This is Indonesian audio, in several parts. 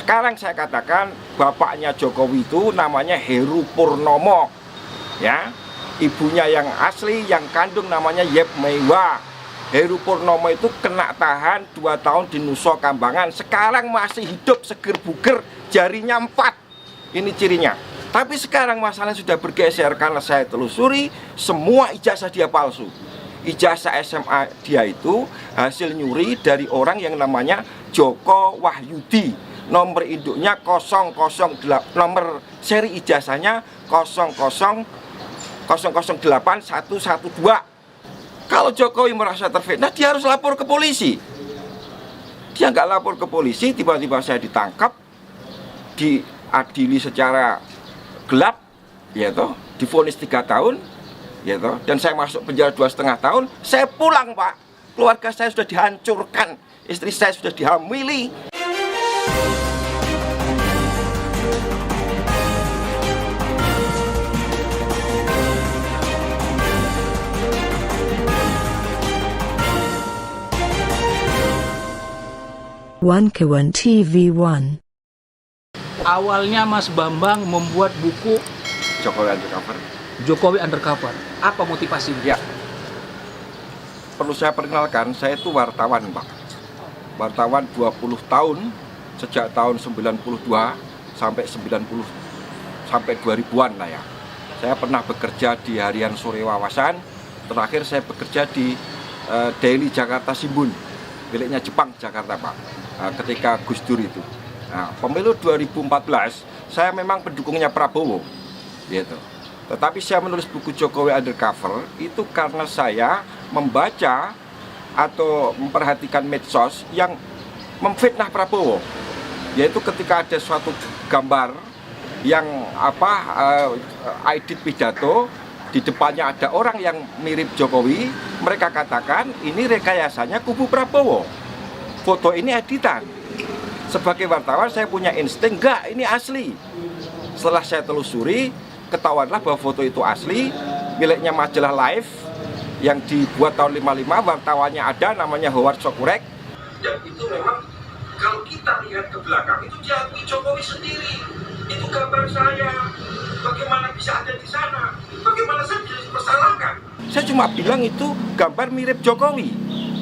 Sekarang saya katakan bapaknya Jokowi itu namanya Heru Purnomo, ya. Ibunya yang asli, yang kandung namanya Yep Meiwa. Heru Purnomo itu kena tahan 2 tahun di Nusa Kambangan. Sekarang masih hidup seger buger, jarinya 4. Ini cirinya. Tapi sekarang masalahnya sudah bergeser karena saya telusuri semua ijazah dia palsu. Ijazah SMA dia itu hasil nyuri dari orang yang namanya Joko Wahyudi. Nomor induknya 008, nomor seri ijazahnya 0081112. Kalau Jokowi merasa terfitnah, dia harus lapor ke polisi. Dia nggak lapor ke polisi, tiba-tiba saya ditangkap, diadili secara gelap, ya toh, divonis 3 tahun, ya toh, dan saya masuk penjara 2,5 tahun. Saya pulang, Pak. Keluarga saya sudah dihancurkan, istri saya sudah dihamili. One TV One. Awalnya Mas Bambang membuat buku Jokowi Undercover. Jokowi Undercover. Apa motivasinya? Ya, perlu saya perkenalkan, saya itu wartawan, Pak. Wartawan 20 tahun, sejak tahun 92 sampai 90 sampai 2000-an lah ya. Saya pernah bekerja di Harian Sore Wawasan. Terakhir saya bekerja di Daily Jakarta Shimbun, miliknya Jepang Jakarta, Pak. Ketika Gus Dur itu. Nah, pemilu 2014 saya memang pendukungnya Prabowo, gitu. Tetapi saya menulis buku Jokowi Undercover itu karena saya membaca atau memperhatikan medsos yang memfitnah Prabowo, yaitu ketika ada suatu gambar yang edit pidato, di depannya ada orang yang mirip Jokowi, mereka katakan ini rekayasanya kubu Prabowo. Foto ini editan. Sebagai wartawan saya punya insting, enggak, ini asli. Setelah saya telusuri, ketahuanlah bahwa foto itu asli, miliknya majalah Life yang dibuat tahun 55, wartawannya ada, namanya Howard Sokurek. Dan itu memang kalau kita lihat ke belakang, itu diakui Jokowi sendiri. Itu gambar saya. Bagaimana bisa ada di sana? Bagaimana saya bisa dipersalahkan? Saya cuma bilang itu gambar mirip Jokowi.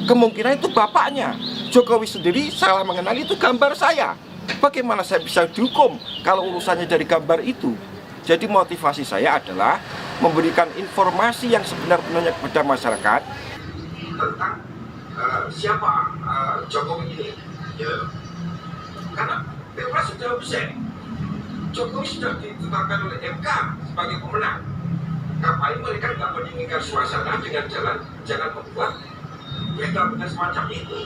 Kemungkinan itu bapaknya. Jokowi sendiri salah mengenali itu gambar saya. Bagaimana saya bisa dihukum kalau urusannya dari gambar itu? Jadi motivasi saya adalah memberikan informasi yang sebenar-benarnya kepada masyarakat tentang siapa Jokowi ini. Ya. Karena Pilpres sudah usai. Jokowi sudah ditetapkan oleh MK sebagai pemenang. Ngapain mereka nggak mendinginkan suasana dengan jangan membuat berita-berita semacam itu?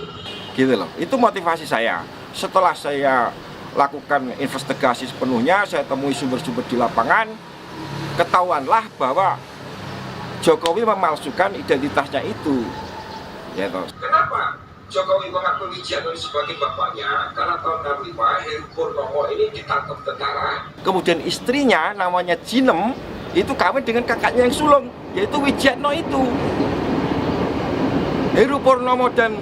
Gitu loh, itu motivasi saya. Setelah saya lakukan investigasi sepenuhnya, saya temui sumber-sumber di lapangan, ketahuanlah bahwa Jokowi memalsukan identitasnya itu. Ya toh. Kenapa Jokowi mengakui Wijiano sebagai bapaknya? Karena tahun 65 Heru Purnomo ini ditangkap tentara. Kemudian istrinya namanya Jinem itu kawin dengan kakaknya yang sulung, yaitu Wijiano itu. Heru Purnomo dan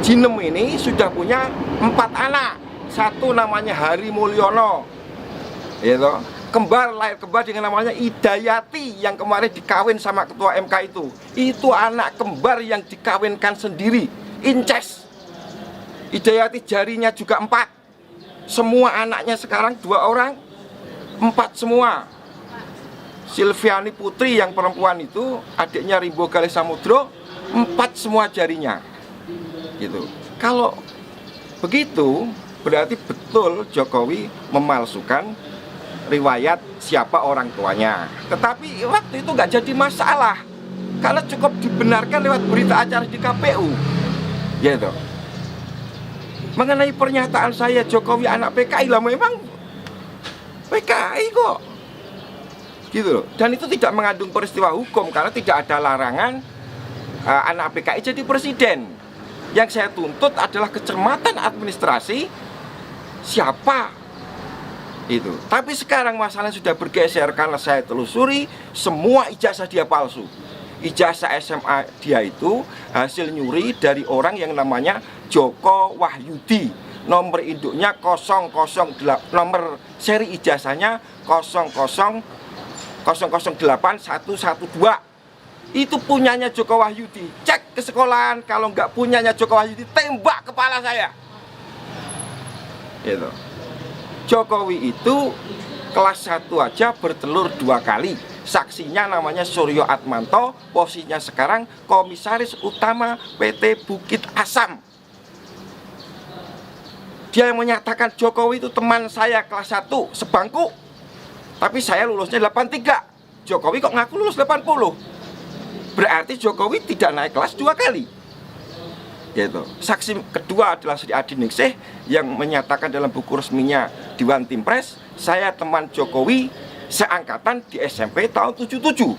Jinem ini sudah punya 4 anak. Satu namanya Hari Mulyono, gitu. Lahir kembar dengan namanya Idayati yang kemarin dikawin sama ketua MK itu. Itu anak kembar yang dikawinkan sendiri, incest. Idayati jarinya juga 4. Semua anaknya sekarang 2 orang, 4 semua. Silviani Putri yang perempuan itu, adiknya Rimbo Galih Samudro, 4 semua jarinya. Gitu. Kalau begitu berarti betul Jokowi memalsukan riwayat siapa orang tuanya. Tetapi waktu itu nggak jadi masalah karena cukup dibenarkan lewat berita acara di KPU. Gitu. Mengenai pernyataan saya Jokowi anak PKI, lah memang PKI kok. Gitu loh. Dan itu tidak mengandung peristiwa hukum karena tidak ada larangan anak PKI jadi presiden. Yang saya tuntut adalah kecermatan administrasi siapa itu. Tapi sekarang masalahnya sudah bergeser karena saya telusuri semua ijazah dia palsu. Ijazah SMA dia itu hasil nyuri dari orang yang namanya Joko Wahyudi. nomor induknya 008, nomor seri ijazahnya 0081112. Itu punyanya Joko Wahyudi. Cek ke sekolahan, kalau nggak punyanya Joko Wahyudi, tembak kepala saya. Gitu. Jokowi itu kelas 1 aja bertelur 2 kali. Saksinya namanya Suryo Atmanto, posisinya sekarang komisaris utama PT Bukit Asam. Dia yang menyatakan Jokowi itu teman saya kelas 1 sebangku, tapi saya lulusnya 83. Jokowi kok ngaku lulus 80. Berarti Jokowi tidak naik kelas 2 kali. Gitu. Saksi kedua adalah Sri Adi Ningsih yang menyatakan dalam buku resminya Dewan Timpres, saya teman Jokowi seangkatan di SMP tahun 77.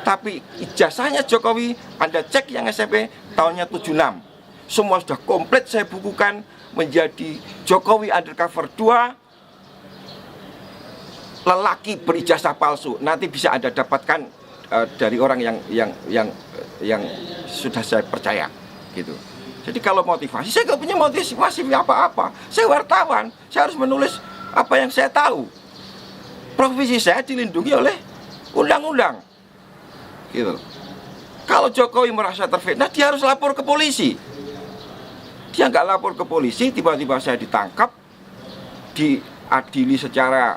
Tapi ijazahnya Jokowi Anda cek yang SMP tahunnya 76. Semua sudah komplit saya bukukan menjadi Jokowi Undercover 2, lelaki berijazah palsu. Nanti bisa Anda dapatkan dari orang yang sudah saya percaya, gitu. Jadi kalau motivasi, saya nggak punya motivasi apa-apa. Saya wartawan, saya harus menulis apa yang saya tahu. Profesi saya dilindungi oleh undang-undang, gitu. Kalau Jokowi merasa terfitnah, dia harus lapor ke polisi. Dia nggak lapor ke polisi, tiba-tiba saya ditangkap, diadili secara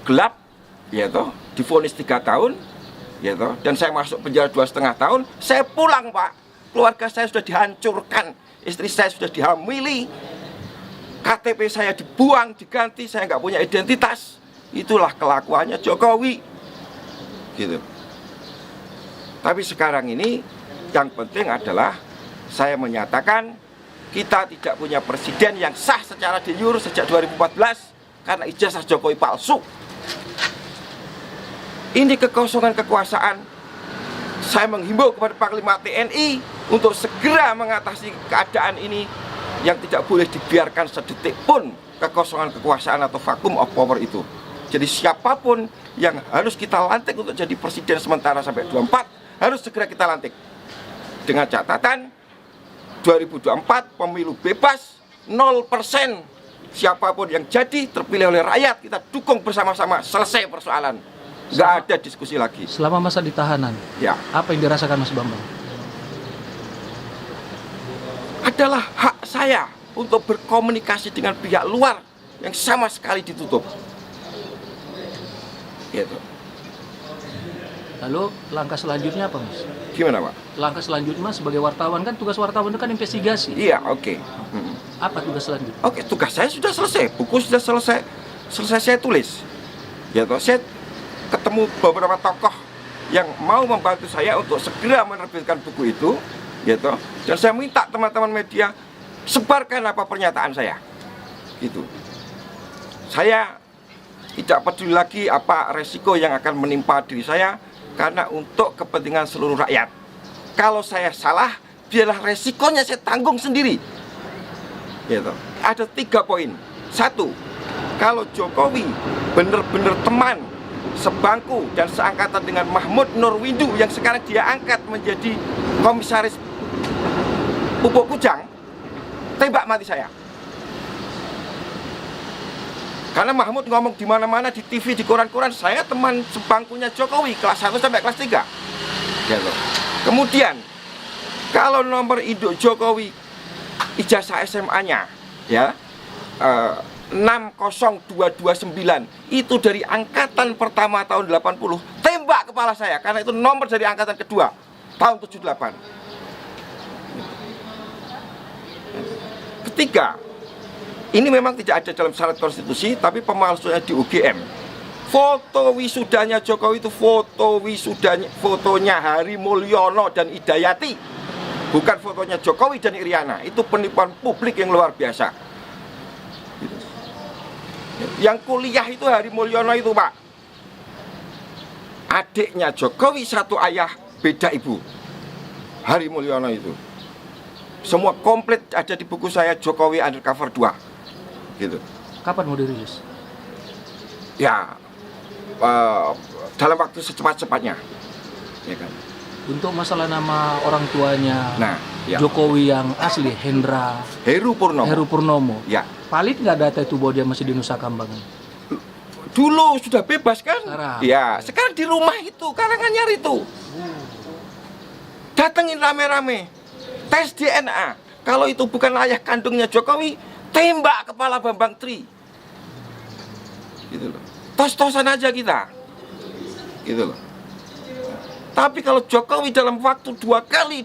gelap, ya toh, divonis 3 tahun. Gitu. Dan saya masuk penjara 2,5 tahun. Saya pulang, Pak. Keluarga saya sudah dihancurkan, istri saya sudah dihamili, KTP saya dibuang, diganti, saya nggak punya identitas. Itulah kelakuannya Jokowi, gitu. Tapi sekarang ini yang penting adalah saya menyatakan kita tidak punya presiden yang sah secara de jure sejak 2014 karena ijazah Jokowi palsu. Ini kekosongan kekuasaan. Saya menghimbau kepada Panglima TNI untuk segera mengatasi keadaan ini yang tidak boleh dibiarkan sedetik pun kekosongan kekuasaan atau vacuum of power itu. Jadi siapapun yang harus kita lantik untuk jadi presiden sementara sampai 24 harus segera kita lantik. Dengan catatan 2024 pemilu bebas 0%. Siapapun yang jadi terpilih oleh rakyat kita dukung bersama-sama, selesai persoalan. Nggak ada diskusi lagi. Selama masa di tahanan, Ya, apa yang dirasakan Mas Bambang? adalah hak saya untuk berkomunikasi dengan pihak luar yang sama sekali ditutup. Gitu. Lalu langkah selanjutnya apa, Mas? Gimana, Pak? Langkah selanjutnya Mas, sebagai wartawan kan tugas wartawan itu kan investigasi. Iya, oke. Apa tugas selanjutnya? Oke, tugas saya sudah selesai. Buku sudah selesai saya tulis. Ya toh, saya ketemu beberapa tokoh yang mau membantu saya untuk segera menerbitkan buku itu, gitu. Dan saya minta teman-teman media sebarkan apa pernyataan saya, gitu. Saya tidak peduli lagi apa resiko yang akan menimpa diri saya, karena untuk kepentingan seluruh rakyat. Kalau saya salah, biarlah resikonya saya tanggung sendiri, gitu. Ada 3 poin. 1, kalau Jokowi benar-benar teman sebangku dan seangkatan dengan Mahmud Nurwindu yang sekarang dia angkat menjadi komisaris Pupuk Kujang, tembak mati saya. Karena Mahmud ngomong di mana-mana, di TV, di koran-koran, saya teman sebangkunya Jokowi kelas 1 sampai kelas 3. Gitu. Kemudian kalau nomor induk Jokowi ijazah SMA-nya ya 60229 itu dari angkatan pertama tahun 80, tembak kepala saya karena itu nomor dari angkatan kedua tahun 78. Ketiga, ini memang tidak ada dalam syarat konstitusi, tapi pemalsuannya di UGM. Foto wisudanya Jokowi itu fotonya Hari Mulyono dan Idayati, bukan fotonya Jokowi dan Iriana. Itu penipuan publik yang luar biasa. Yang kuliah itu Hari Mulyono itu, Pak, adiknya Jokowi, satu ayah beda ibu. Hari Mulyono itu semua komplit ada di buku saya Jokowi Undercover 2, gitu. Kapan mau dirilis? Ya, dalam waktu secepat-cepatnya, ya kan. Untuk masalah nama orang tuanya Nah, ya. Jokowi yang asli, Heru Heru Purnomo. Purnomo. Ya. Valid nggak data itu bahwa dia masih di Nusa Kambangan? Dulu sudah bebas kan? Sekarang? Ya, sekarang di rumah itu, Karanganyar itu. Datengin rame-rame, tes DNA. Kalau itu bukan ayah kandungnya Jokowi, tembak kepala Bambang Tri. Gitu loh. Tos-tosan aja kita. Gitu loh. Tapi kalau Jokowi dalam waktu 2 kali,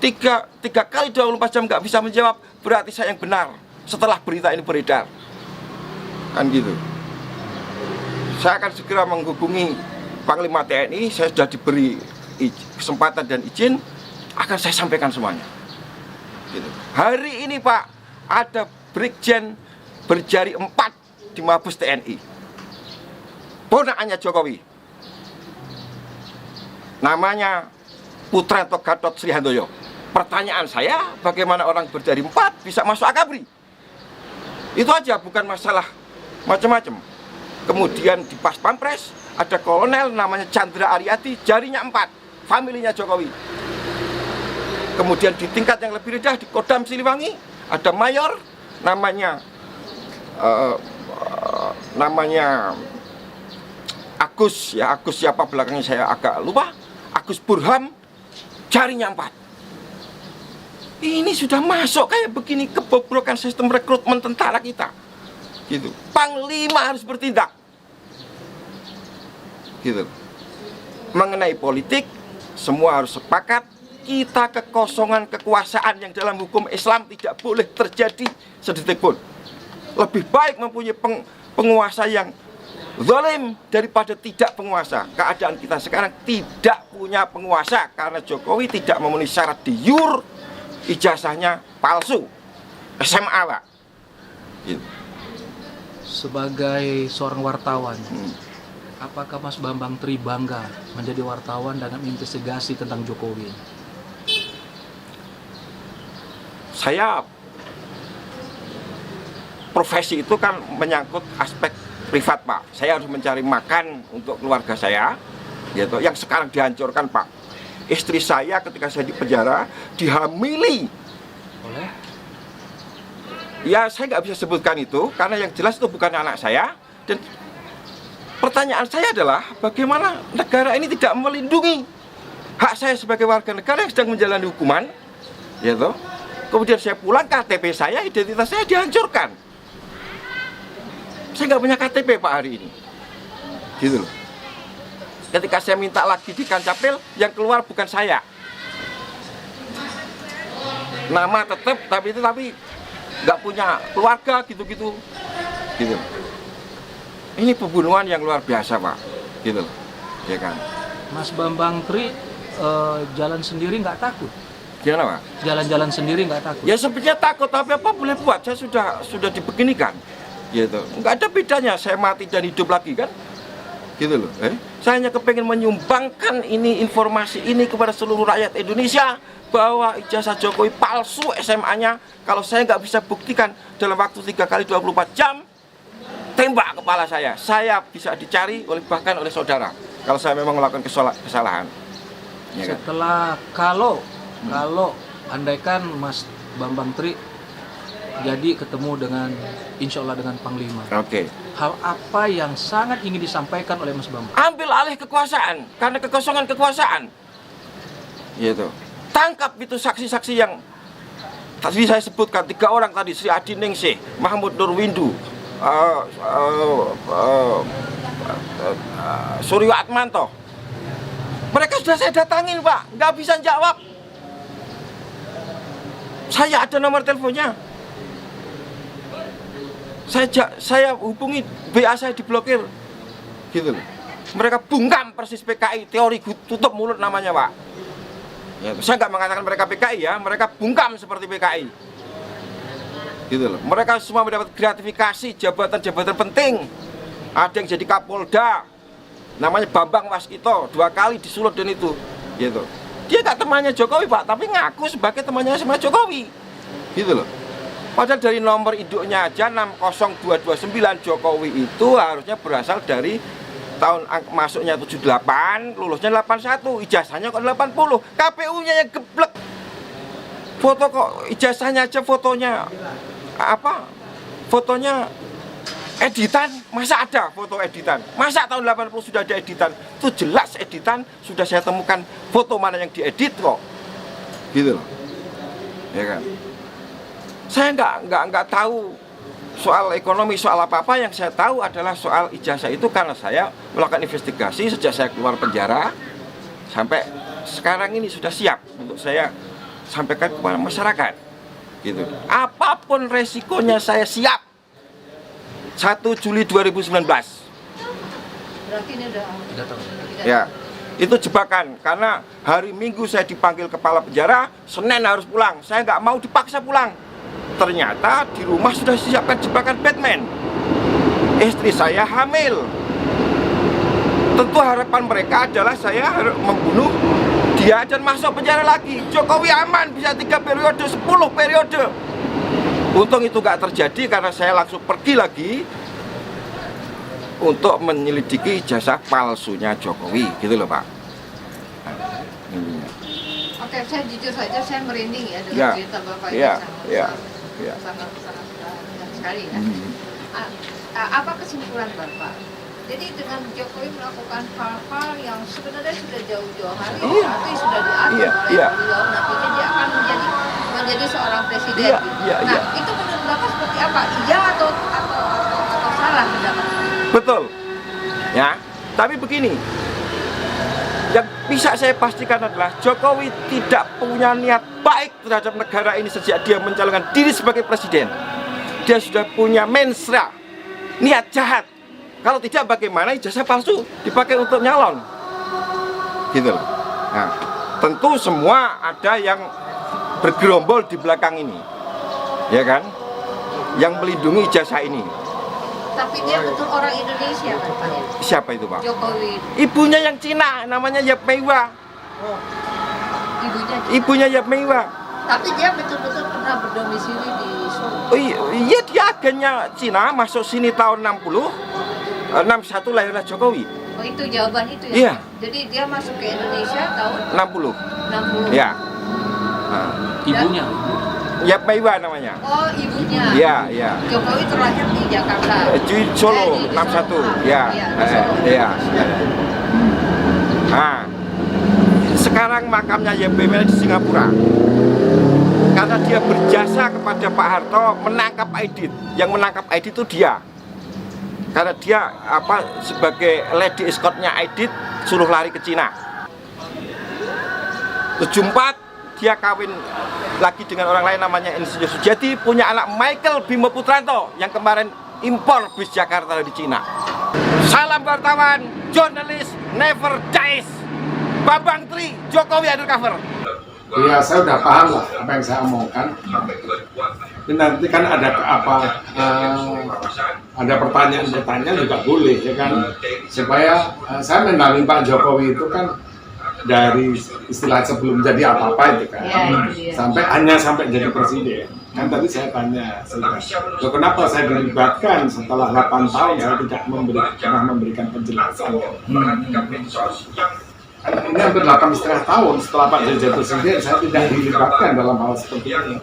3 kali 24 jam nggak bisa menjawab, berarti saya yang benar setelah berita ini beredar. Kan gitu. Saya akan segera menghubungi Panglima TNI, saya sudah diberi kesempatan dan izin, akan saya sampaikan semuanya. Gitu. Hari ini Pak, ada Brigjen berjari 4 di Mabes TNI. Ponakannya Jokowi. Namanya Putranto Gatot Srihandoyo. Pertanyaan saya, bagaimana orang berjari 4 bisa masuk Akabri? Itu aja, bukan masalah macam-macam. Kemudian di Pas Pampres ada kolonel namanya Chandra Aryadi, jarinya 4, familinya Jokowi. Kemudian di tingkat yang lebih rendah di Kodam Siliwangi ada mayor namanya Agus siapa belakangnya saya agak lupa. Agus Burham, jarinya 4. Ini sudah masuk kayak begini, kebobrokan sistem rekrutmen tentara kita. Gitu. Panglima harus bertindak. Gitu. Mengenai politik, semua harus sepakat, kita kekosongan kekuasaan yang dalam hukum Islam tidak boleh terjadi sedetik pun. Lebih baik mempunyai penguasa yang zalim daripada tidak penguasa. Keadaan kita sekarang tidak punya penguasa karena Jokowi tidak memenuhi syarat di jur, ijazahnya palsu, SMA Pak. Gitu. Sebagai seorang wartawan, apakah Mas Bambang Tri bangga menjadi wartawan dalam investigasi tentang Jokowi? Saya profesi itu kan menyangkut aspek privat Pak. Saya harus mencari makan untuk keluarga saya, gitu. Yang sekarang dihancurkan Pak. Istri saya ketika saya di penjara dihamili. Oleh? Ya saya nggak bisa sebutkan itu karena yang jelas itu bukan anak saya. Dan pertanyaan saya adalah bagaimana negara ini tidak melindungi hak saya sebagai warga negara yang sedang menjalani hukuman, gitu. Kemudian saya pulang, KTP saya, identitas saya dihancurkan. Saya nggak punya KTP Pak hari ini, gitu loh. Ketika saya minta lagi di Kancapil, yang keluar bukan saya. Nama tetap, tapi nggak punya keluarga, gitu-gitu. Gitu. Ini pembunuhan yang luar biasa Pak, gitu loh. Ya kan. Mas Bambang Tri jalan sendiri nggak takut? Gimana Pak? Jalan-jalan sendiri nggak takut? Ya sebenarnya takut, tapi apa boleh buat? Saya sudah dibeginikan, gitu. Nggak ada bedanya saya mati dan hidup lagi kan, gitu loh. Saya hanya kepengen menyumbangkan ini informasi ini kepada seluruh rakyat Indonesia bahwa ijazah Jokowi palsu SMA-nya. Kalau saya nggak bisa buktikan dalam waktu 3 kali 24 jam, tembak kepala saya bisa dicari bahkan oleh saudara kalau saya memang melakukan kesalahan. Ya kan? Setelah kalau andaikan Mas Bambang Tri jadi ketemu dengan insya Allah dengan Panglima, Oke. hal apa yang sangat ingin disampaikan oleh Mas Bambang? Ambil alih kekuasaan karena kekosongan kekuasaan, gitu. Tangkap itu saksi-saksi yang tadi saya sebutkan 3 orang tadi, Sri Adi Ningsih, Mahmud Nurwindu, Suryo Atmanto. Mereka sudah saya datangin Pak, nggak bisa jawab. Saya ada nomor teleponnya. Saya hubungi, BA saya diblokir, gitu loh. Mereka bungkam persis PKI, teori tutup mulut namanya Pak. Ya, saya nggak mengatakan mereka PKI ya, mereka bungkam seperti PKI, gitu loh. Mereka semua mendapat gratifikasi jabatan-jabatan penting. Ada yang jadi Kapolda, namanya Bambang Waskito, 2 kali disulut dan itu, gitu. Dia nggak temannya Jokowi Pak, tapi ngaku sebagai temannya sama Jokowi, gitu loh. Padahal dari nomor induknya aja 60229 Jokowi itu harusnya berasal dari tahun masuknya 78, lulusnya 81, ijazahnya kok 80, KPU-nya yang geblek. Foto kok ijazahnya aja fotonya apa? fotonya editan, masa ada foto editan? Masa tahun 80 sudah ada editan? Itu jelas editan, sudah saya temukan foto mana yang diedit kok. Gitu loh. Ya kan? Saya nggak tahu soal ekonomi, soal apa-apa. Yang saya tahu adalah soal ijazah itu karena saya melakukan investigasi sejak saya keluar penjara sampai sekarang ini sudah siap untuk saya sampaikan kepada masyarakat. Gitu. Apapun resikonya saya siap. 1 Juli 2019. Berarti ini udah Ya, itu jebakan karena hari Minggu saya dipanggil kepala penjara, Senin harus pulang. Saya nggak mau dipaksa pulang. Ternyata di rumah sudah disiapkan jebakan Batman. Istri saya hamil. Tentu harapan mereka adalah saya harus membunuh dia dan masuk penjara lagi. Jokowi aman bisa 3 periode, 10 periode. Untung itu nggak terjadi karena saya langsung pergi lagi untuk menyelidiki ijazah palsunya Jokowi, gitu loh Pak. Oke, saya jujur saja saya merinding ya dengan Ya, cerita Bapak ya, ini ya, sangat sangat sekali ya. Hmm. Apa kesimpulan Bapak? Jadi dengan Jokowi melakukan hal-hal yang sebenarnya sudah jauh-jauh hari, Iya. tapi sudah diatur Iya, oleh iya. beliau, nantinya dia akan menjadi seorang presiden. Iya, gitu. iya, Nah, iya. itu menurut Bapak seperti apa? Iya atau salah pendapat? Betul. Ya, tapi begini. Yang bisa saya pastikan adalah Jokowi tidak punya niat baik terhadap negara ini sejak dia mencalonkan diri sebagai presiden. Dia sudah punya mensra, niat jahat. Kalau tidak bagaimana ijazah palsu dipakai untuk nyalon. Gitu loh. Nah, tentu semua ada yang bergerombol di belakang ini. Ya kan? Yang melindungi ijazah ini. Tapi dia betul orang Indonesia kan Pak ya? Siapa itu, Pak? Jokowi, Ibunya yang Cina, namanya Yap Meiwa. ibunya. Ibunya Yap Meiwa. Tapi dia betul-betul pernah berdomisili di Solo. Oh iya, dia agennya Cina, masuk sini tahun 60. 61 lahirlah Jokowi. Oh itu jawaban itu ya? Iya. Jadi dia masuk ke Indonesia tahun 60. 60. Ya. Nah, Ibunya. Yap Meiwa namanya. Oh ibunya. Iya, iya. Jokowi terlahir di Jakarta. Di Solo, Di 61. Solo. Ya. Di Solo. Iya. Nah, sekarang makamnya Yap Meiwa di Singapura. Karena dia berjasa kepada Pak Harto menangkap Aidit. Yang menangkap Aidit itu dia. Karena dia sebagai lady escortnya Aidit suruh lari ke Cina. 74 dia kawin lagi dengan orang lain namanya Insinyur Sujati, punya anak Michael Bimo Putranto yang kemarin impor bis Jakarta dari Cina. Salam wartawan, jurnalis never dies. Bambang Tri, Jokowi undercover. Ya saya udah paham lah apa yang saya omongkan. Ini nanti kan ada ada pertanyaan-pertanyaan juga boleh ya kan, supaya saya mengenali Pak Jokowi itu kan dari istilah sebelum jadi apa-apa itu kan, sampai jadi presiden. Kan tadi saya tanya, loh kenapa saya dilibatkan setelah 8 tahun saya tidak pernah memberikan penjelasan. Ini hampir 8,5 tahun setelah Pak jadi presiden, saya tidak dilibatkan dalam hal seperti ini.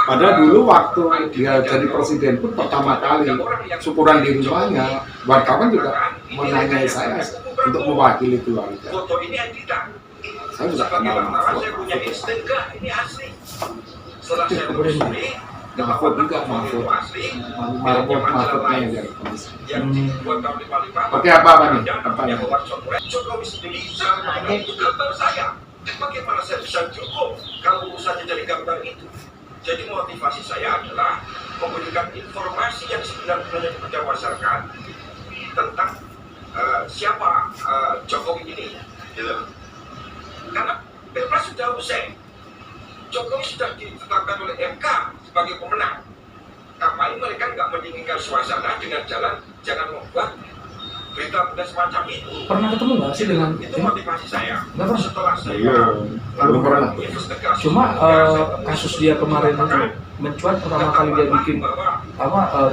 Padahal dulu waktu dia jadi presiden pun pertama kali syukuran di rumahnya, wartawan juga menanyai saya untuk mewakili keluarga. Saya juga kenal Mahfud. Mahfud juga, Mahfudnya yang dari komisi. Oke, apa nih pertanyaan? Jokowi sendiri sangat mengutuk gambar saya. Bagaimana saya bisa cukup kalau urusannya dari gambar itu? Jadi motivasi saya adalah memberikan informasi yang sebenarnya kepada masyarakat tentang siapa Jokowi ini. Karena Pilpres sudah usai, Jokowi sudah ditetapkan oleh MK sebagai pemenang. Ngapain mereka nggak mendinginkan suasana dengan jangan membuat berita semacam itu. Pernah ketemu nggak sih dengan Itu motivasi saya. Nggak pernah. Setelah saya Belum pernah. investigasi, Cuma kasus dia kemarin itu mencuat pertama kali dia bikin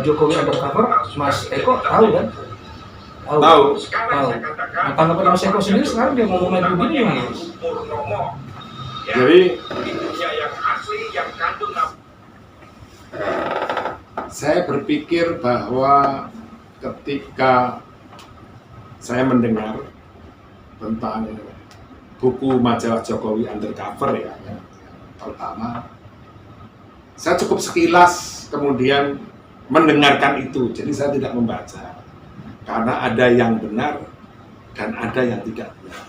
Jokowi undercover, Mas Eko tahu kan? Tahu. Tahu. Nah, tanggapan Mas Eko sendiri sekarang dia ngomong lagi begini gimana? Purnomo, Jadi ibunya yang asli yang kandung Saya berpikir bahwa ketika saya mendengar tentang buku majalah Jokowi Undercover ya, yang pertama, saya cukup sekilas kemudian mendengarkan itu, jadi saya tidak membaca karena ada yang benar dan ada yang tidak benar.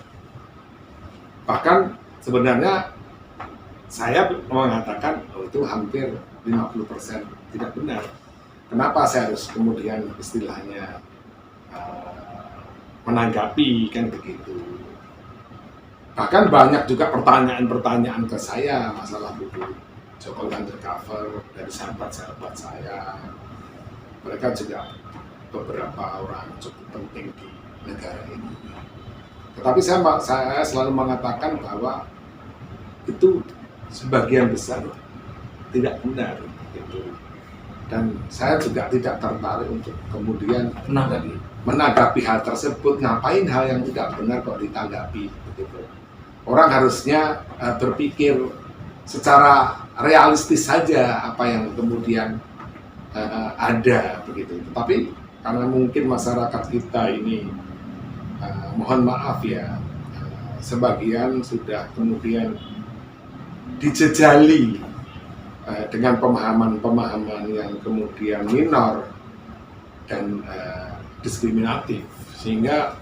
Bahkan sebenarnya saya mengatakan itu hampir 50% tidak benar. Kenapa saya harus kemudian istilahnya menanggapi kan begitu. Bahkan banyak juga pertanyaan-pertanyaan ke saya masalah buku Jokowi Undercover dari sahabat-sahabat saya. Mereka juga beberapa orang cukup penting di negara ini. Tetapi saya selalu mengatakan bahwa itu sebagian besar tidak benar gitu. Dan saya juga tidak tertarik untuk kemudian menanggapi hal tersebut. Ngapain hal yang tidak benar kok ditanggapi begitu. Orang harusnya berpikir secara realistis saja apa yang kemudian ada begitu. Tapi karena mungkin masyarakat kita ini mohon maaf ya, sebagian sudah kemudian dijejali dengan pemahaman-pemahaman yang kemudian minor dan diskriminatif, sehingga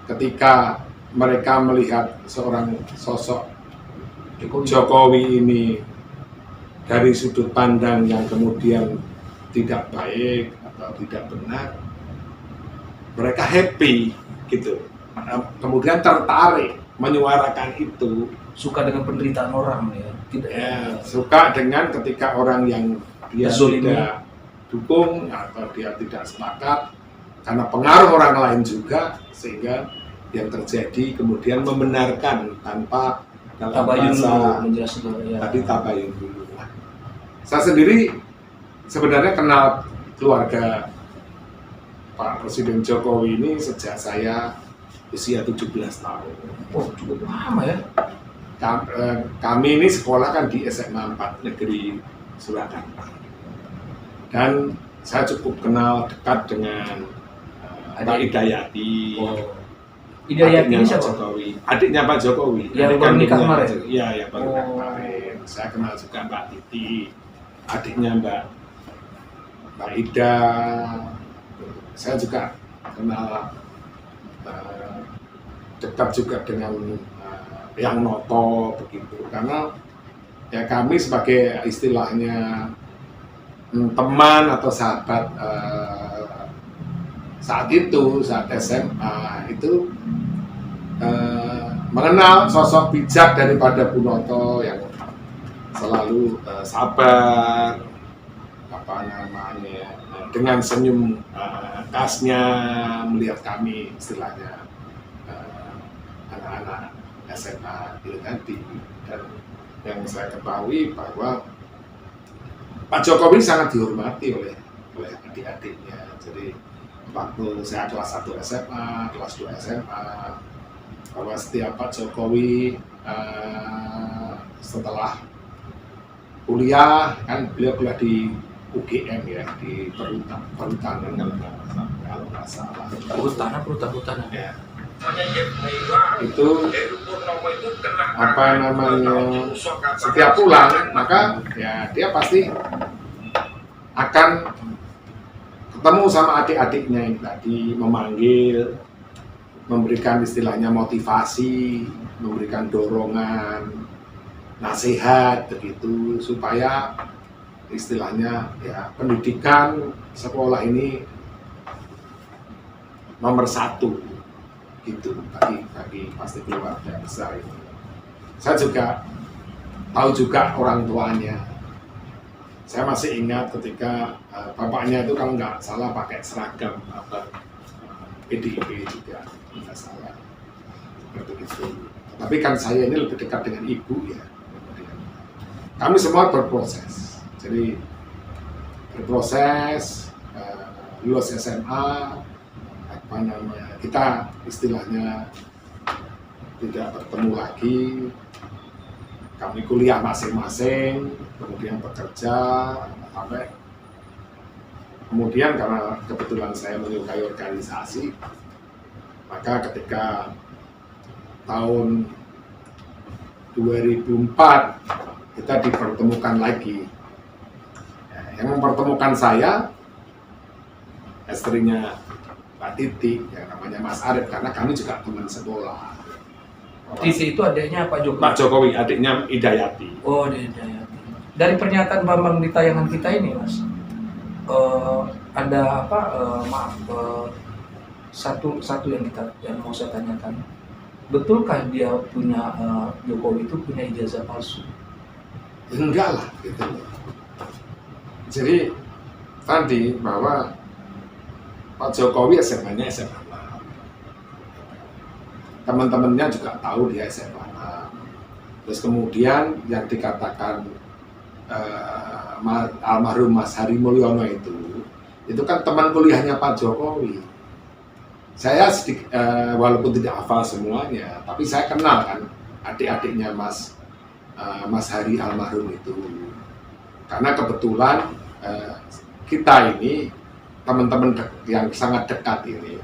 ketika mereka melihat seorang sosok Jokowi ini dari sudut pandang yang kemudian tidak baik atau tidak benar, mereka happy gitu, kemudian tertarik menyuarakan itu. Suka dengan penderitaan orang ya, tidak Ya, suka dengan ketika orang yang dia tidak dukung atau dia tidak sepakat karena pengaruh orang lain juga, sehingga yang terjadi kemudian membenarkan tanpa tabayun rasa menjelaskan ya. tadi tabayun dulu. Saya sendiri sebenarnya kenal keluarga Pak Presiden Jokowi ini sejak saya usia 17 tahun. Oh, cukup lama ya. Kami ini sekolah kan di SMA 4 Negeri Surakarta. Dan saya cukup kenal dekat dengan Pak Hidayati. Oh. Hidayati ini siapa? Jokowi. Adiknya Pak Jokowi. Yang baru nikah kemarin? Iya, yang baru nikah kemarin. Saya kenal juga Mbak Titi, adiknya Mbak Ida. Saya juga kenal dekat juga dengan yang Noto begitu, karena ya kami sebagai istilahnya teman atau sahabat saat SMA itu mengenal sosok bijak daripada Bu Noto yang selalu sabar, dengan senyum khasnya melihat kami istilahnya anak-anak SMA itu nanti. Dan yang saya ketahui bahwa Pak Jokowi sangat dihormati oleh adik-adiknya. Jadi waktu saya kelas 1 SMA, kelas 2 SMA, bahwa setiap Pak Jokowi setelah kuliah, kan beliau kuliah di UGM ya, di perhutanan kalau nggak salah. Perhutanan. Ya. Itu setiap pulang maka ya dia pasti akan ketemu sama adik-adiknya yang tadi, memanggil, memberikan istilahnya motivasi, memberikan dorongan, nasihat begitu, supaya istilahnya ya pendidikan sekolah ini nomor 1 gitu bagi pasti keluarga besar itu. Saya juga tahu juga orang tuanya. Saya masih ingat ketika bapaknya itu kalau nggak salah pakai seragam PDIP juga, nggak salah seperti itu. Tapi kan saya ini lebih dekat dengan ibu ya. Kami semua berproses. Jadi berproses, lulus SMA, kita istilahnya tidak bertemu lagi, kami kuliah masing-masing, kemudian bekerja sampai kemudian karena kebetulan saya menyukai organisasi, maka ketika tahun 2004 kita dipertemukan lagi. Yang mempertemukan saya istrinya Pak Titi, yang namanya Mas Arief, karena kami juga teman sekolah. Titi itu adiknya Pak Jokowi. Pak Jokowi, adiknya Idayati. Oh, dari pernyataan Bambang di tayangan kita ini, Mas, ada apa? Satu yang mau saya tanyakan, betulkah dia punya Jokowi itu punya ijazah palsu? Enggak lah, gitu loh. Jadi tadi bahwa Pak Jokowi SMA-nya SMA 6. Teman-temannya juga tahu dia SMA 6. Terus kemudian yang dikatakan almarhum Mas Hari Mulyono itu kan teman kuliahnya Pak Jokowi. Saya walaupun tidak hafal semuanya, tapi saya kenal kan adik-adiknya Mas Hari almarhum itu. Karena kebetulan kita ini teman-teman yang sangat dekat ini,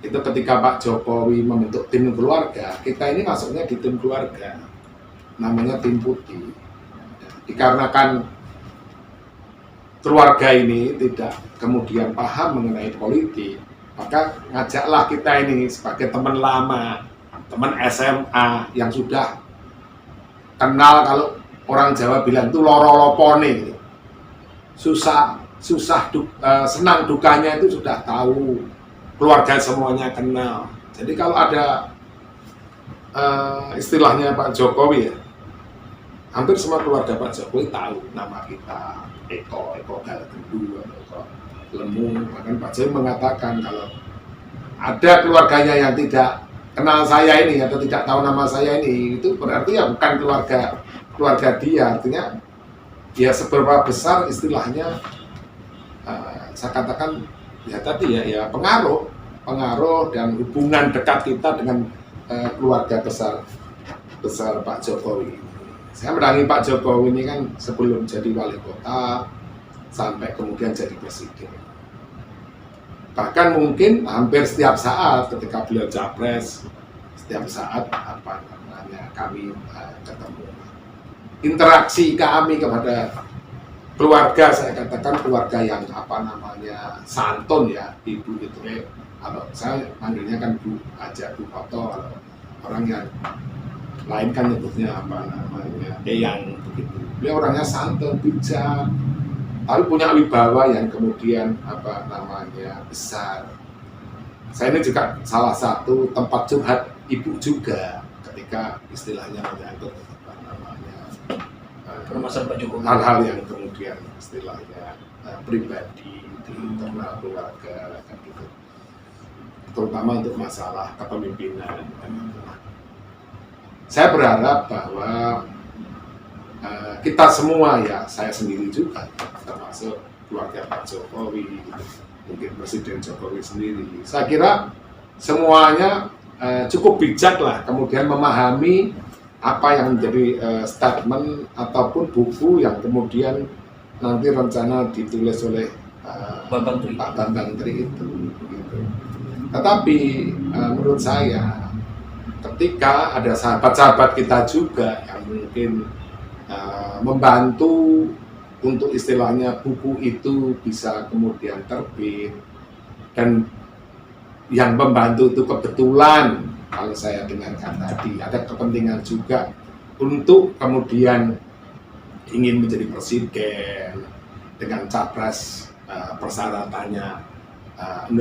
itu ketika Pak Jokowi membentuk tim keluarga, kita ini masuknya di tim keluarga, namanya tim putih. Dikarenakan keluarga ini tidak kemudian paham mengenai politik, maka ngajaklah kita ini sebagai teman lama, teman SMA yang sudah kenal, kalau orang Jawa bilang itu loro-lopone gitu. Senang dukanya itu sudah tahu, keluarga semuanya kenal. Jadi kalau ada istilahnya Pak Jokowi ya, hampir semua keluarga Pak Jokowi tahu nama kita, Eko Galgendu, Eko Lemu. Bahkan Pak Jokowi mengatakan kalau ada keluarganya yang tidak kenal saya ini atau tidak tahu nama saya ini, itu berarti ya bukan keluarga dia. Artinya ya seberapa besar istilahnya, saya katakan ya tadi ya pengaruh dan hubungan dekat kita dengan keluarga besar Pak Jokowi. Saya mendampingi Pak Jokowi ini kan sebelum jadi wali kota sampai kemudian jadi presiden. Bahkan mungkin hampir setiap saat ketika beliau capres, setiap saat kami ketemu. Interaksi kami kepada keluarga, saya katakan keluarga yang santun ya, ibu itu kalau saya manggilnya kan Bu aja, Bu Foto, kalau orang yang lain kan nyebutnya Eyang begitu. Beliau orangnya santun, bijak, tapi punya wibawa yang kemudian besar. Saya ini juga salah satu tempat curhat ibu juga ketika istilahnya menyangkut Permasalahan Pak Jokowi. hal-hal yang kemudian istilahnya pribadi di internal keluarga kan gitu, terutama untuk masalah kepemimpinan. Saya berharap bahwa kita semua ya, saya sendiri juga termasuk keluarga Pak Jokowi, mungkin Presiden Jokowi sendiri, saya kira semuanya cukup bijak lah kemudian memahami apa yang menjadi statement ataupun buku yang kemudian nanti rencana ditulis oleh Pak Bambang Tri itu. Gitu. Tetapi menurut saya ketika ada sahabat-sahabat kita juga yang mungkin membantu untuk istilahnya buku itu bisa kemudian terbit, dan yang membantu itu kebetulan kalau saya dengarkan tadi ada kepentingan juga untuk kemudian ingin menjadi presiden dengan capres persyaratannya 0%.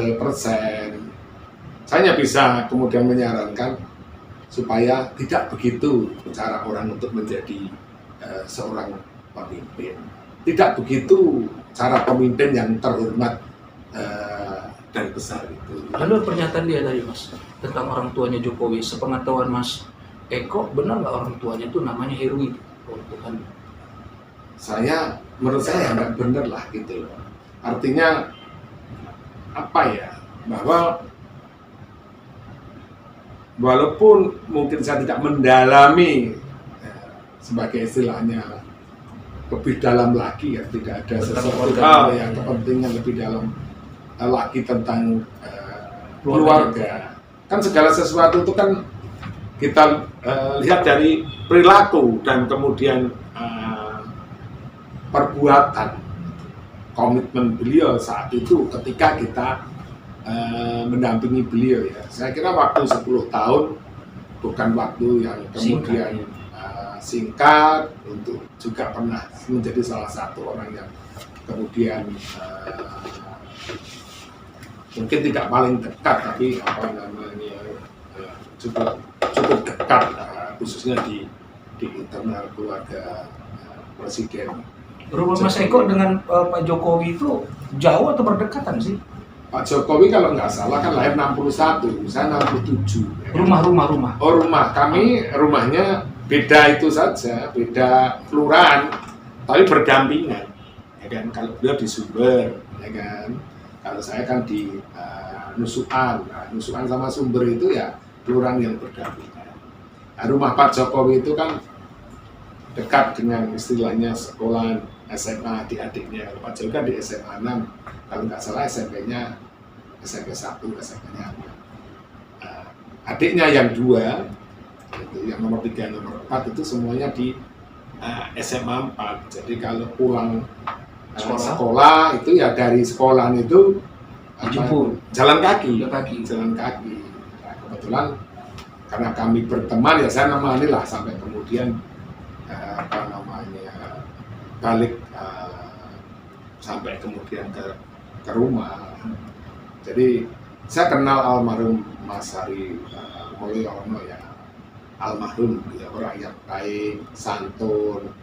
Saya hanya bisa kemudian menyarankan supaya tidak begitu cara orang untuk menjadi seorang pemimpin. Tidak begitu cara pemimpin yang terhormat dan besar itu. Lalu pernyataan dia tadi, Mas, tentang orang tuanya Jokowi, sepengetahuan Mas Eko, benar nggak orang tuanya itu namanya Heruwi? Menurut saya nggak benar lah gitu loh. Artinya apa ya, bahwa walaupun mungkin saya tidak mendalami sebagai istilahnya lebih dalam lagi ya, tidak ada sesuatu yang kepentingan lebih dalam lagi tentang keluarga. Kan segala sesuatu itu kan kita lihat dari perilaku dan kemudian perbuatan, komitmen beliau saat itu ketika kita mendampingi beliau ya. Saya kira waktu 10 tahun bukan waktu yang kemudian singkat, untuk juga pernah menjadi salah satu orang yang kemudian mungkin tidak paling dekat, tapi cukup dekat, khususnya di internal keluarga presiden. Rumah Mas Eko dengan Pak Jokowi itu jauh atau berdekatan sih? Pak Jokowi kalau nggak salah kan lahir 61, saya 67. Rumah. Oh, rumah kami, rumahnya beda itu saja, beda kelurahan, tapi berdampingan. Ya kan, kalau beliau di Sumber, ya kan. Kalau saya kan di Nusukan. Nah, Nusukan sama Sumber itu ya kelurahan yang berdampingan. Nah, rumah Pak Jokowi itu kan dekat dengan istilahnya sekolah SMA adik-adiknya. Pak Jokowi kan di SMA 6, kalau nggak salah SMP-nya SMP 1, SMP-nya 6. Adiknya yang 2, itu yang nomor 3, nomor 4 itu semuanya di SMA 4. Jadi kalau pulang sekolah itu ya dari sekolahan itu jalan kaki. Nah, kebetulan karena kami berteman ya saya nemani lah sampai kemudian balik sampai kemudian ke rumah. Jadi saya kenal almarhum Mas Hari Mulyono ya, almarhum ya, orang yang baik, santun,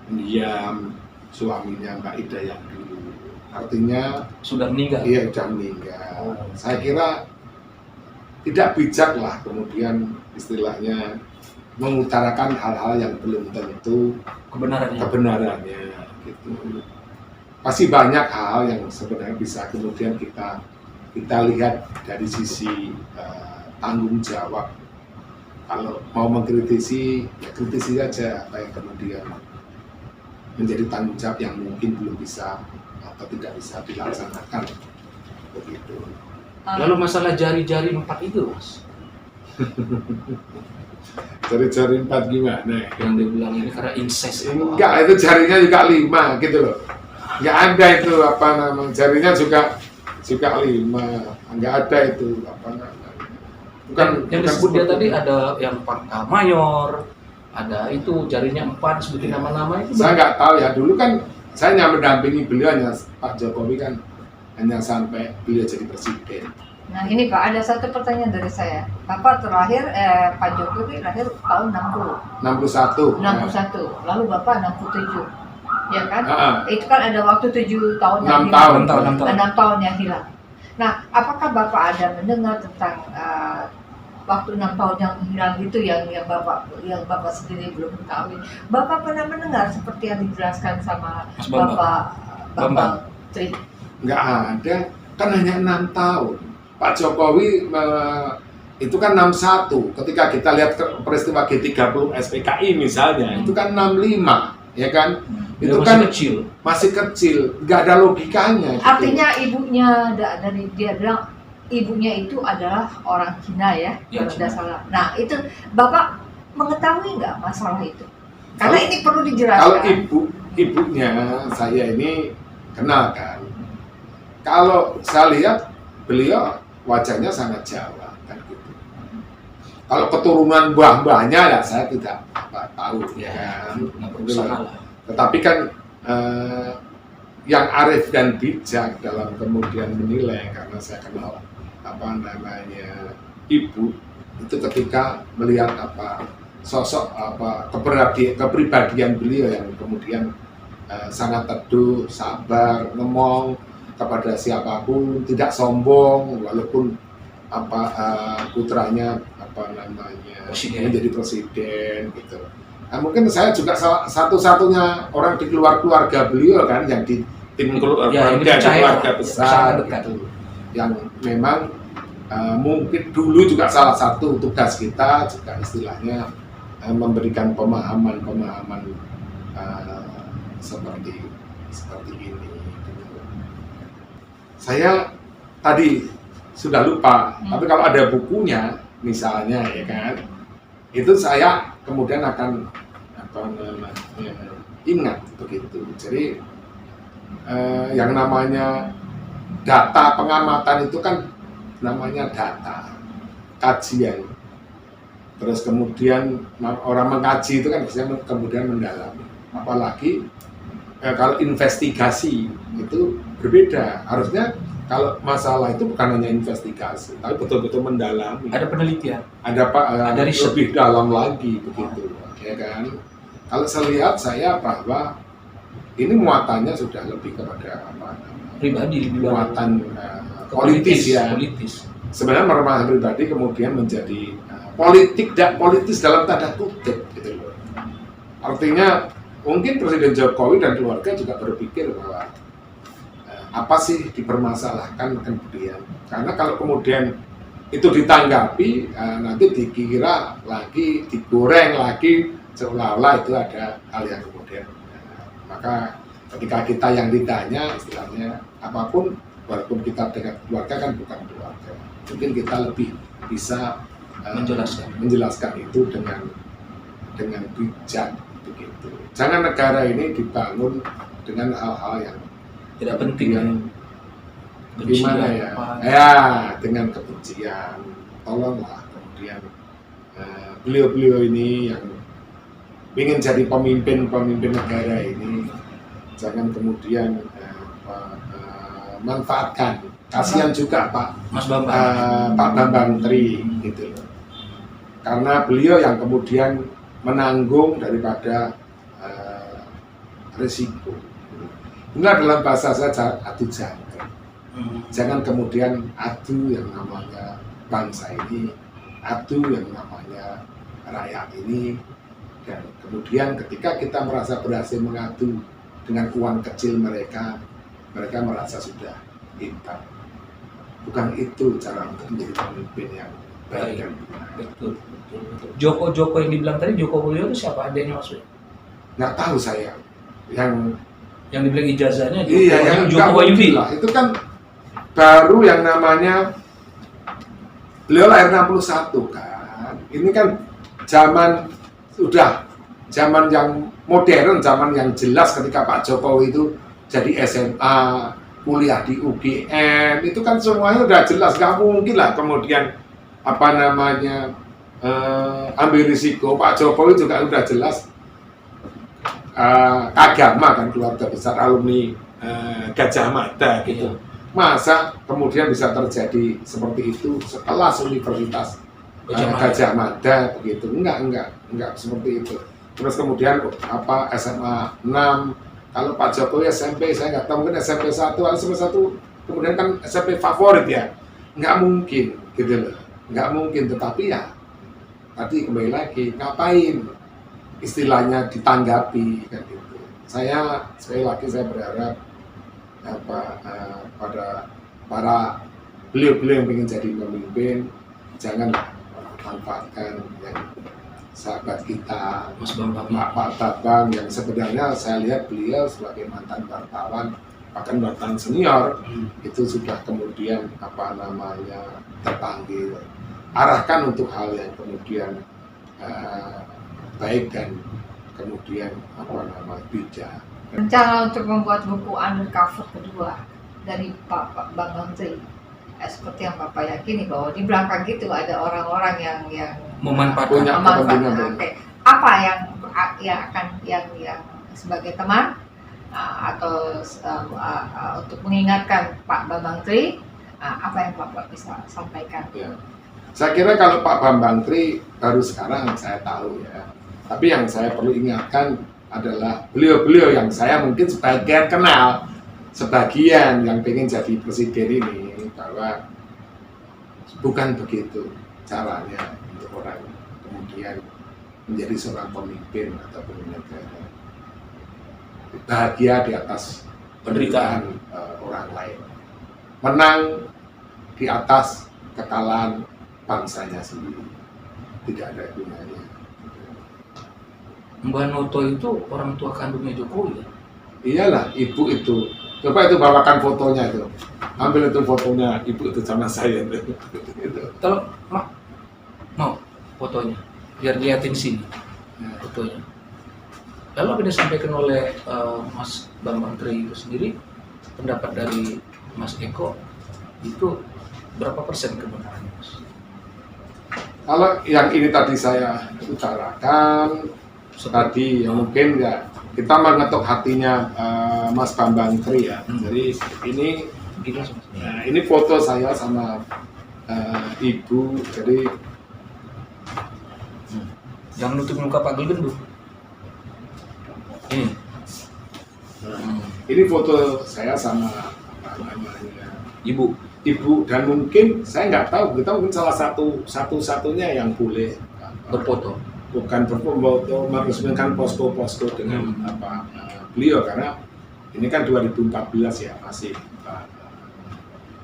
diam, suaminya Mbak Ida yang dulu. Artinya sudah meninggal. Iya, sudah meninggal. Saya kira tidak bijak lah kemudian istilahnya mengutarakan hal-hal yang belum tentu kebenarannya gitu. Pasti banyak hal yang sebenarnya bisa kemudian kita lihat dari sisi tanggung jawab. Kalau mau mengkritisi, ya kritisi saja apa yang kemudian menjadi tanggung jawab yang mungkin belum bisa atau tidak bisa dilaksanakan begitu. Lalu masalah jari-jari 4 itu, Mas? Jari-jari 4 gimana? Yang dibilang ini karena incest. Enggak, itu jarinya juga 5 gitu loh. Enggak ada itu apa namanya, jarinya juga 5. Enggak ada itu apa namanya. Bukan yang disebut dia tadi ada yang pangkat mayor, ada itu jarinya 4, sebutin nama-nama itu. Saya nggak tahu ya, dulu kan saya hanya mendampingi beliau, hanya Pak Jokowi kan hanya sampai beliau jadi presiden. Nah ini Pak, ada satu pertanyaan dari saya. Bapak terakhir, Pak Jokowi lahir tahun 61. Lalu Bapak 67, ya kan? Itu kan ada waktu 7 tahun yang 6 tahun yang hilang. Nah, apakah Bapak ada mendengar tentang waktu 6 tahun yang hilang itu yang Bapak sendiri belum ketahui? Bapak pernah mendengar seperti yang dijelaskan sama Bapak Bambang Tri? Nggak ada, kan hanya 6 tahun. Pak Jokowi itu kan 61. Ketika kita lihat peristiwa G30 SPKI misalnya, itu kan 65, ya kan? Itu kan masih kecil, nggak ada logikanya. Gitu. Artinya ibunya dari dia bilang ibunya itu adalah orang Cina ya, kalau tidak salah. Nah itu Bapak mengetahui nggak masalah itu? Karena ini perlu dijelaskan. Kalau ibunya saya ini kenal kan. Kalau saya lihat beliau wajahnya sangat Jawa kan gitu. Kalau keturunan mbah-mbahnya ya saya tidak tahu ya. Tetapi kan yang arif dan bijak dalam kemudian menilai, karena saya kenal ibu itu ketika melihat sosok kepribadian beliau yang kemudian sangat teduh, sabar, ngomong kepada siapapun, tidak sombong walaupun putranya menjadi presiden gitu. Nah, mungkin saya juga satu-satunya orang di keluarga beliau kan yang di tim keluarga besar gitu, yang memang mungkin dulu juga salah satu tugas kita juga istilahnya memberikan pemahaman seperti ini. Saya tadi sudah lupa, tapi kalau ada bukunya misalnya ya kan, itu saya kemudian akan ingat begitu. Jadi yang namanya data pengamatan itu kan namanya data kajian. Terus kemudian orang mengkaji itu kan biasanya kemudian mendalami. Apalagi kalau investigasi itu berbeda. Harusnya kalau masalah itu bukan hanya investigasi, tapi betul-betul mendalami. Ada penelitian. Ada riset. lebih dalam lagi begitu, ya kan? Kalau saya lihat bahwa ini muatannya sudah lebih kepada apa? Pribadi, Muatan politis ya. Politis. Sebenarnya permasalahan pribadi kemudian menjadi politik dan politis dalam tanda kutip gitu loh. Artinya mungkin Presiden Jokowi dan keluarga juga berpikir bahwa apa sih dipermasalahkan kemudian, karena kalau kemudian itu ditanggapi nanti dikira lagi, digoreng lagi seolah-olah itu ada hal yang kemudian maka ketika kita yang ditanya istilahnya apapun, walaupun kita dengan keluarga kan bukan keluarga, mungkin kita lebih bisa menjelaskan itu dengan bijak begitu. Jangan negara ini dibangun dengan hal-hal yang tidak penting yang gimana ya? Ya, dengan kebencian. Tolonglah kemudian beliau-beliau ini yang ingin jadi pemimpin negara ini, jangan kemudian manfaatkan. Kasihan juga Pak Bambang Tri gitu loh. Karena beliau yang kemudian menanggung daripada risiko. Inilah dalam bahasa saya adu jangkrik. Jangan kemudian adu yang namanya bangsa ini, adu yang namanya rakyat ini, dan kemudian ketika kita merasa berhasil mengadu dengan uang kecil mereka merasa sudah pintar. Bukan itu cara untuk menjadi pemimpin yang baik dan benar. Betul. Joko yang dibilang tadi, Joko Mulyo itu siapa? Adanya maksudnya? Nggak tahu saya. Yang dibilang ijazahnya Joko Wahyudi lah. Itu kan baru yang namanya beliau lahir 61 kan. Ini kan zaman yang modern, zaman yang jelas ketika Pak Jokowi itu jadi SMA, kuliah di UGM, itu kan semuanya udah jelas. Nggak mungkin lah kemudian ambil risiko. Pak Jokowi juga udah jelas agama kan, keluarga besar alumni Gajah Mada gitu. Masa kemudian bisa terjadi seperti itu setelah Universitas Gajah Mada begitu? Enggak seperti itu. Terus kemudian SMA 6, kalau Pak Jokowi SMP saya nggak tahu, mungkin SMP 1 atau SMP 1 kemudian kan SMP favorit ya, nggak mungkin gitu loh, nggak mungkin. Tetapi ya tadi kembali lagi, ngapain istilahnya ditanggapi kan gitu. Saya sekali lagi saya berharap pada para beliau-beliau yang ingin jadi pemimpin, janganlah manfaatkan yang sahabat kita Pak Bambang yang sebenarnya saya lihat beliau sebagai mantan wartawan, bahkan wartawan senior, itu sudah kemudian terpanggil, arahkan untuk hal yang kemudian baik dan kemudian bijak. Rencana untuk membuat buku undercover kedua dari Pak Bambang Tri, seperti yang Bapak yakini bahwa di belakang itu ada orang-orang yang memanfaatkan. Apa yang sebagai teman atau untuk mengingatkan Pak Bambang Tri, apa yang Bapak bisa sampaikan? Ya. Saya kira kalau Pak Bambang Tri baru sekarang saya tahu ya. Tapi yang saya perlu ingatkan adalah beliau-beliau yang saya mungkin sebagian kenal, sebagian yang pengen jadi presiden ini, bahwa bukan begitu caranya untuk orang kemudian menjadi seorang pemimpin atau pemimpin negara. Bahagia di atas penderitaan orang lain, menang di atas kekalahan bangsanya sendiri, tidak ada gunanya. Mbak Noto itu orang tua kandungnya Jokowi ya? Iyalah, ibu itu. Coba itu bawakan fotonya itu. Ambil itu fotonya ibu itu sama saya itu. Kalau mau fotonya, biar liatin sini fotonya. Lalu apa disampaikan oleh Mas Bambang Tri itu sendiri, pendapat dari Mas Eko itu berapa persen kebenarannya, Mas? Kalau yang ini tadi saya utarakan, tadi ya mungkin ya kita mengetuk hatinya Mas Bambang Tri ya. Jadi ini foto saya sama ibu. Jadi jangan nutup muka Pak Gelgendung. Ini foto saya sama apa namanya Ibu. dan mungkin saya nggak tahu, kita mungkin salah satu-satunya yang boleh Berfoto. bukan berfoto meresmikan posko-posko dengan beliau, karena ini kan 2014 ya, masih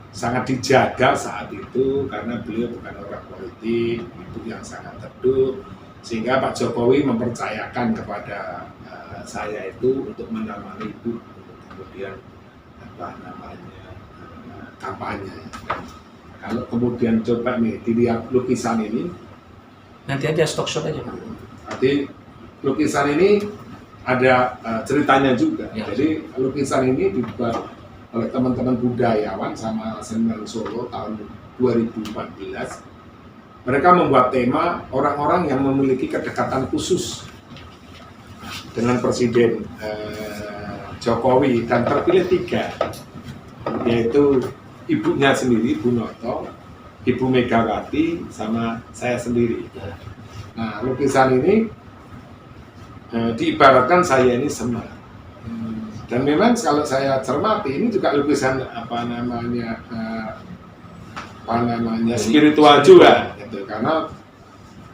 sangat dijaga saat itu karena beliau bukan orang politik, itu yang sangat teduh, sehingga Pak Jokowi mempercayakan kepada saya itu untuk menemani ibu kemudian kampanye. Dan kalau kemudian coba nih dilihat lukisan ini, Nanti aja stock shot aja, Pak. nanti lukisan ini ada ceritanya juga. Ya. Jadi lukisan ini dibuat oleh teman-teman budayawan sama Seniman Solo tahun 2014. Mereka membuat tema orang-orang yang memiliki kedekatan khusus dengan Presiden Jokowi, dan terpilih 3, yaitu ibunya sendiri, Bu Noto, Ibu Megawati, sama saya sendiri. Nah, lukisan ini diibaratkan saya ini Semar. Dan memang kalau saya cermati, ini juga lukisan spiritual juga, gitu. Karena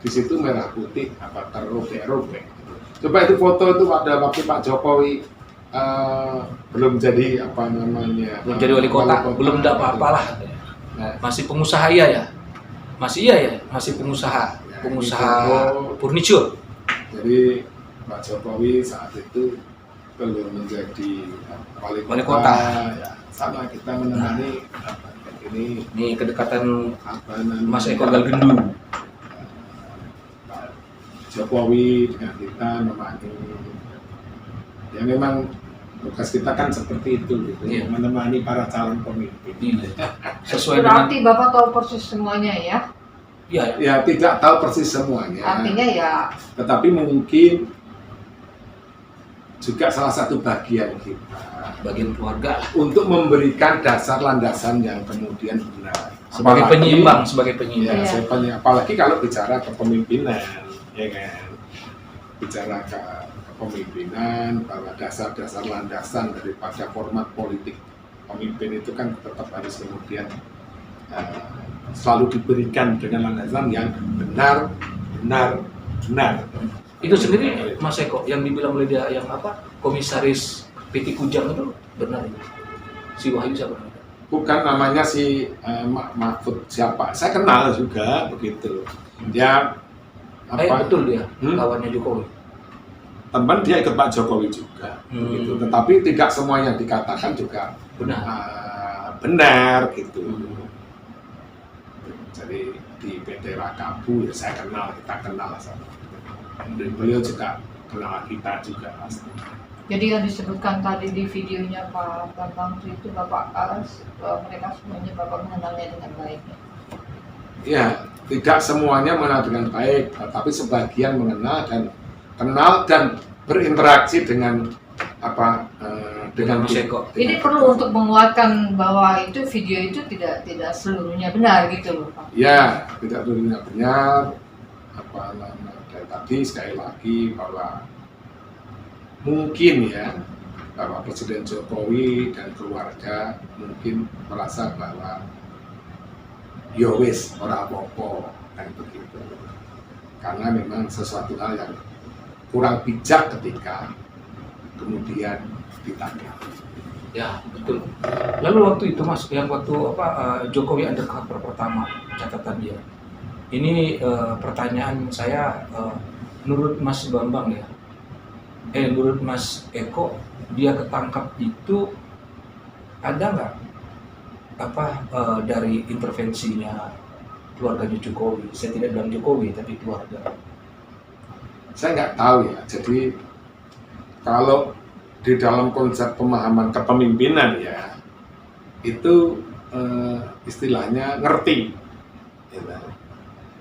di situ merah putih terrobek-robek. Coba itu foto itu pada waktu Pak Jokowi belum jadi Belum jadi wali kota, belum ada apa-apalah. Masih pengusaha ya? Masih pengusaha furniture. Jadi Pak Jokowi saat itu belum menjadi wali kota. Ya, sama kita menemani Ini kedekatan Mas Eko Pak Gelgendung. Jokowi dengan kita menemani. Ya memang tugas kita kan seperti itu gitu, Iya. menemani para calon pemimpin. Sesuai dengan Berarti Bapak tahu persis semuanya ya? Ya tidak tahu persis semuanya. Artinya ya Tetapi mungkin juga salah satu bagian kita bagian keluarga lah. untuk memberikan dasar landasan yang kemudian benar. Sebagai Apalagi- penyeimbang. Ya, Iya. apalagi kalau bicara kepemimpinan, ya kan, bicara kepemimpinan, bahwa dasar-dasar landasan daripada format politik pemimpin itu kan tetap harus kemudian selalu diberikan dengan landasan yang benar. Itu sendiri Mas Eko yang dibilang oleh dia yang komisaris PT Kujang itu benar. Si Wahyu siapa? Bukan namanya si Mahfud siapa, saya kenal juga begitu. Dia Betul dia kawannya Jokowi. teman, dia ikut Pak Jokowi juga, gitu. Tetapi tidak semua yang dikatakan juga benar gitu. Jadi di PT Rakabu ya saya kenal, kita kenal sama. Dan beliau juga kenal kita juga pasti. jadi yang disebutkan tadi di videonya Pak Bambang itu Bapak mereka semuanya Bapak mengenalnya dengan baik. Ya, tidak semuanya mengenal dengan baik, tapi sebagian mengenal dan kenal dan berinteraksi dengan dengan Mas Eko. Ini perlu untuk menguatkan bahwa itu video itu tidak seluruhnya benar gitu loh Pak. Ya, tidak seluruhnya benar. Dan tadi sekali lagi bahwa mungkin ya bahwa Presiden Jokowi dan keluarga mungkin merasa bahwa yo wis ora apa-apa kan begitu. Karena memang sesuatu hal yang kurang bijak ketika kemudian ditangkap. Ya, betul. Lalu waktu itu Mas, yang waktu Jokowi undercover pertama catatan dia. Ini pertanyaan saya menurut Mas Bambang ya. menurut Mas Eko, dia ketangkap itu ada nggak dari intervensinya keluarganya Jokowi? Saya tidak bilang Jokowi, tapi keluarga. Saya nggak tahu ya. Jadi kalau di dalam konsep pemahaman kepemimpinan ya, itu istilahnya ngerti, ya,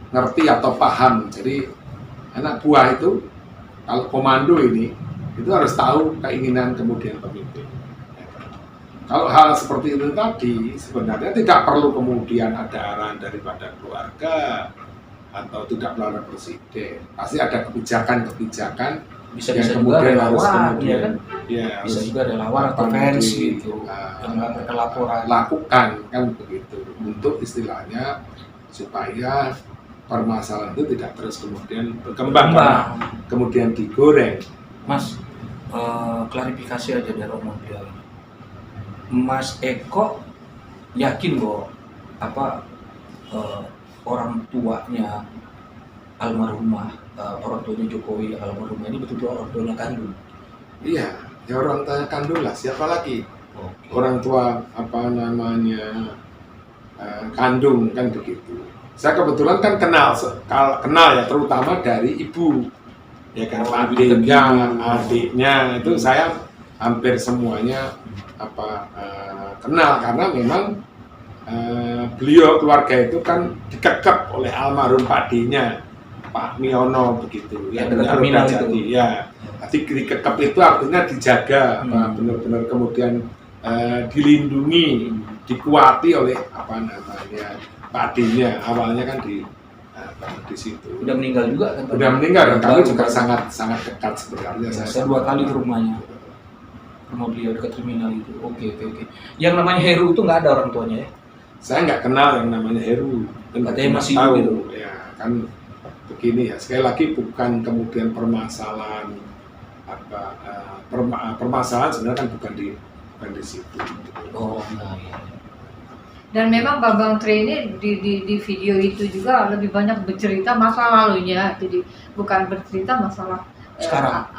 ngerti atau paham. Jadi anak buah itu kalau komando ini itu harus tahu keinginan kemudian pemimpin. Kalau hal seperti itu tadi sebenarnya tidak perlu kemudian ada arahan daripada keluarga atau tidak melalui presiden. Pasti ada kebijakan-kebijakan Bisa yang juga kemudian harus relawan, ya kemudian kan? ya, Bisa harus juga relawan atau fans gitu, yang yang mereka laporan. lakukan kan begitu untuk istilahnya supaya permasalahan itu tidak terus kemudian berkembang, kemudian digoreng. Mas, klarifikasi aja dari omong beliau ini. Mas Eko yakin bahwa orang tuanya almarhumah, orang tuanya Jokowi almarhumah ini betul-betul orang tuanya kandung? Iya, ya orang tuanya kandung lah, siapa lagi? Oke. Orang tua kandung kan begitu. Saya kebetulan kan kenal ya, terutama dari ibu, ya kan, adiknya itu saya hampir semuanya kenal karena memang beliau keluarga itu kan dikekep oleh almarhum Pak D-nya, Pak Miono begitu, Ya, yang dekat punya terminal Roda Jati. itu. Ya, jadi dikekep itu artinya dijaga, benar-benar kemudian dilindungi, dikuati oleh Pak D-nya. Awalnya kan di situ. Udah meninggal juga kan? Udah meninggal dan kami juga Udah. sangat dekat sebenarnya. Ya, saya 2 kali ke rumahnya. Rumah beliau dekat terminal itu. Oke. Yang namanya Heru itu nggak ada orang tuanya ya? Saya nggak kenal yang namanya Heru. Dan Katanya nggak masih tahu. gitu. Ya kan begini ya. Sekali lagi bukan kemudian permasalahan permasalahan sebenarnya kan bukan di situ. Oh, nah ya. Dan memang Bambang Tri ini di video itu juga lebih banyak bercerita masa lalunya, jadi bukan bercerita masalah Sekarang.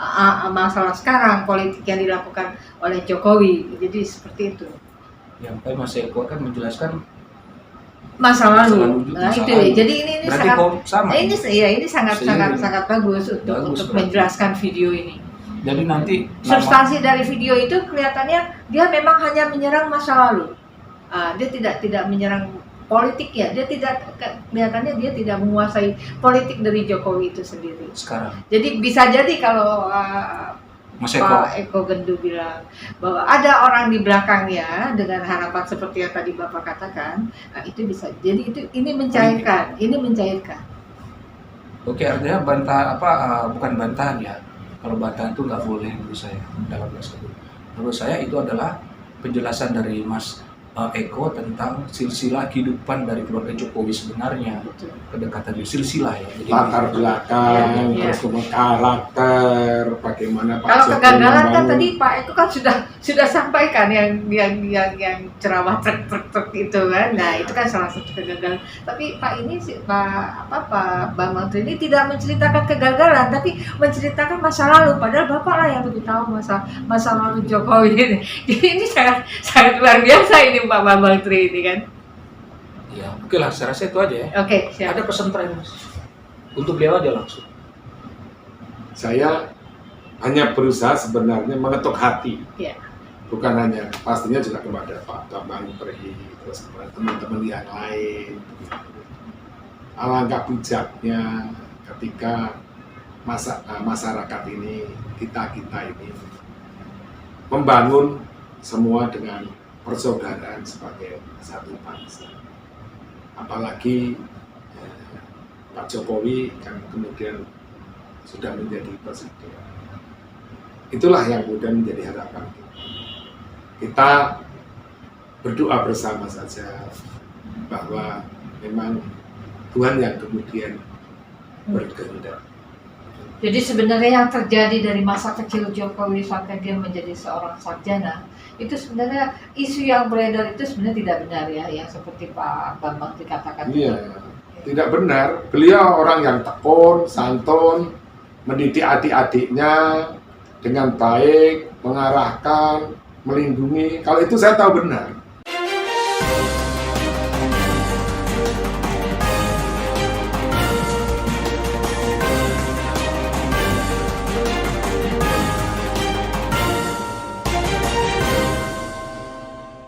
masalah sekarang, politik yang dilakukan oleh Jokowi. Jadi seperti itu. Yang Mas Eko kan menjelaskan Masa lalu. Nah, masa itu lalu. ya. Jadi ini Berarti sangat kok sama. ini sangat Seiring. bagus untuk Bagus, berarti. menjelaskan video ini. Jadi nanti Substansi dari video itu kelihatannya dia memang hanya menyerang masa lalu. Dia tidak menyerang politik ya. Dia kelihatannya dia tidak menguasai politik dari Jokowi itu sendiri. sekarang Jadi bisa jadi kalau Mas Eko. Pak Eko Gendu bilang bahwa ada orang di belakangnya dengan harapan seperti yang tadi Bapak katakan, itu bisa. Jadi ini mencairkan. Oke, artinya bukan bantahan ya. Kalau bantahan itu nggak boleh menurut saya dalam tersebut. Menurut saya itu adalah penjelasan dari Mas Eko tentang silsilah kehidupan dari keluarga Jokowi sebenarnya. Betul. Kedekatan silsilah ya. Jadi Latar belakang, Ya. terus kemudian karakter, bagaimana Pak Kalau Jokowi kegagalan kan membangun. tadi Pak Eko kan sudah sampaikan yang ceramah truk itu kan. Nah, itu kan salah satu kegagalan. Tapi Pak Pak Bambang Tri ini tidak menceritakan kegagalan, tapi menceritakan masa lalu. Padahal Bapak lah yang lebih tahu masa lalu Jokowi ini. Jadi ini sangat luar biasa ini Pak Bambang Tri ini kan. ya, oke lah, saya rasa itu aja ya. Oke, siap. Ada pesan terakhir Mas untuk beliau aja langsung. Saya hanya berusaha sebenarnya mengetuk hati. Ya. Bukan hanya, pastinya juga kepada Pak Bambang Tri, terus kepada teman-teman yang lain. Alangkah bijaknya ketika masyarakat ini, kita ini membangun semua dengan persaudaraan sebagai satu bangsa. Apalagi Pak Jokowi kan kemudian sudah menjadi presiden. Itulah yang kemudian menjadi harapan kita berdoa bersama saja bahwa memang Tuhan yang kemudian berkehendak. Jadi sebenarnya yang terjadi dari masa kecil Jokowi sampai dia menjadi seorang sarjana, itu sebenarnya isu yang beredar itu sebenarnya tidak benar ya, yang seperti Pak Bambang dikatakan. Iya, tidak benar. Beliau orang yang tekun, santun, mendidik adik-adiknya dengan baik, mengarahkan, melindungi. Kalau itu saya tahu benar.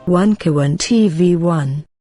One Kawan TV 1